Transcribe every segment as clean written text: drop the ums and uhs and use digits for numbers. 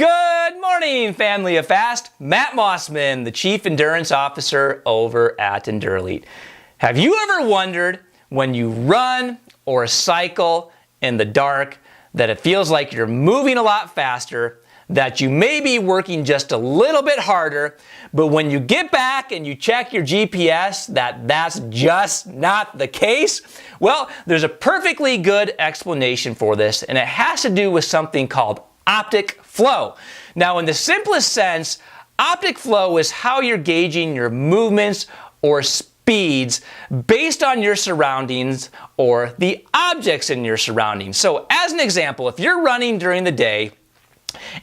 Good morning, family of Fast. Matt Mosman, the Chief Endurance Officer over at EndurElite. Have you ever wondered when you run or cycle in the dark that it feels like you're moving a lot faster, that you may be working just a little bit harder, but when you get back and you check your GPS, that's just not the case? Well, there's a perfectly good explanation for this, and it has to do with something called optic flow. Now, in the simplest sense, optic flow is how you're gauging your movements or speeds based on your surroundings or the objects in your surroundings. So, as an example, if you're running during the day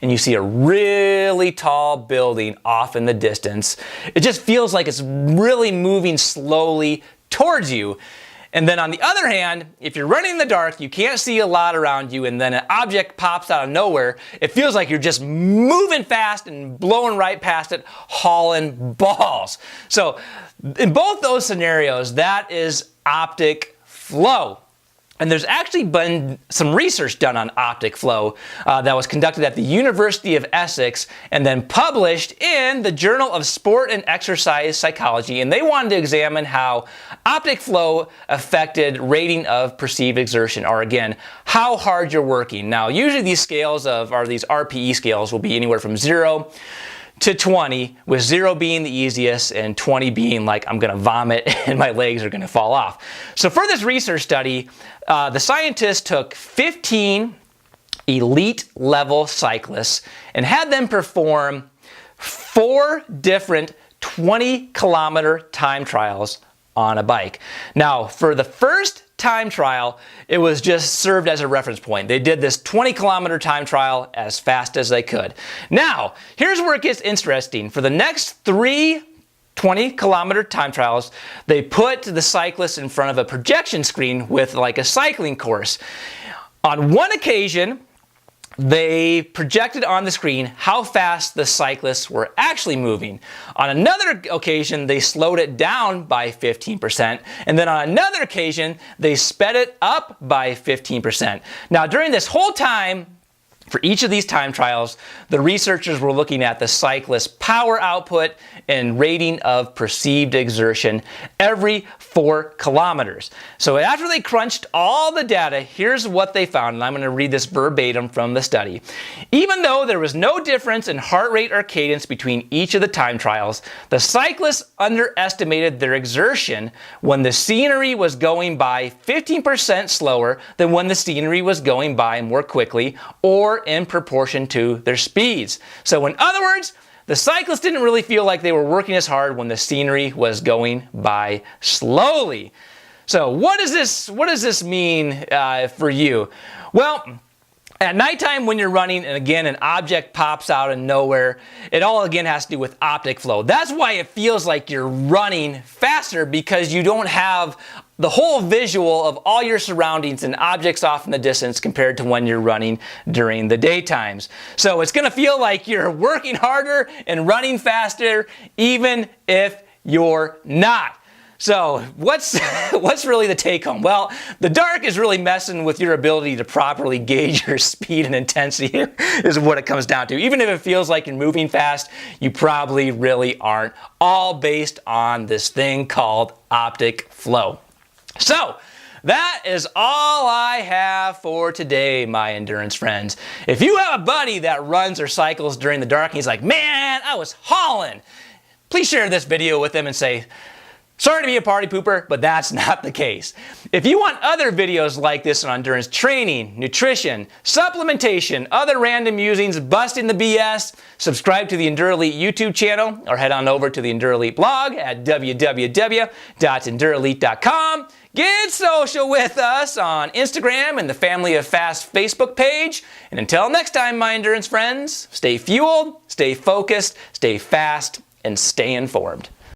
and you see a really tall building off in the distance, it just feels like it's really moving slowly towards you. And then on the other hand, if you're running in the dark, you can't see a lot around you, and then an object pops out of nowhere, it feels like you're just moving fast and blowing right past it, hauling balls. So in both those scenarios, that is optic flow. And there's actually been some research done on optic flow that was conducted at the University of Essex and then published in the Journal of Sport and Exercise Psychology. And they wanted to examine how optic flow affected rating of perceived exertion, or again, how hard you're working. Now, usually these scales these RPE scales will be anywhere from 0 to 20, with 0 being the easiest and 20 being like I'm gonna vomit and my legs are gonna fall off. So for this research study, the scientists took 15 elite level cyclists and had them perform 4 different 20-kilometer time trials on a bike. Now, for the first time trial, it was just served as a reference point. They did this 20-kilometer time trial as fast as they could. Now, here's where it gets interesting. For the next 3 20-kilometer time trials, they put the cyclists in front of a projection screen with like a cycling course. On one occasion, they projected on the screen how fast the cyclists were actually moving. On another occasion, they slowed it down by 15%. And then on another occasion, they sped it up by 15%. Now, during this whole time, for each of these time trials, the researchers were looking at the cyclist's power output and rating of perceived exertion every 4 kilometers. So after they crunched all the data, here's what they found, and I'm going to read this verbatim from the study. Even though there was no difference in heart rate or cadence between each of the time trials, the cyclists underestimated their exertion when the scenery was going by 15% slower than when the scenery was going by more quickly, or in proportion to their speeds. So in other words, the cyclists didn't really feel like they were working as hard when the scenery was going by slowly. So what does this mean for you? Well, at nighttime when you're running and again an object pops out of nowhere, it all again has to do with optic flow. That's why it feels like you're running faster, because you don't have the whole visual of all your surroundings and objects off in the distance compared to when you're running during the daytimes. So it's gonna feel like you're working harder and running faster even if you're not. So what's really the take home? Well, the dark is really messing with your ability to properly gauge your speed and intensity is what it comes down to. Even if it feels like you're moving fast, you probably really aren't, all based on this thing called optic flow. So that is all I have for today, my endurance friends. If you have a buddy that runs or cycles during the dark and he's like, man, I was hauling, please share this video with them and say, sorry to be a party pooper, but that's not the case. If you want other videos like this on endurance training, nutrition, supplementation, other random musings, busting the BS, subscribe to the EndurElite YouTube channel or head on over to the EndurElite blog at www.endurelite.com. Get social with us on Instagram and the Family of Fast Facebook page. And until next time, my endurance friends, stay fueled, stay focused, stay fast, and stay informed.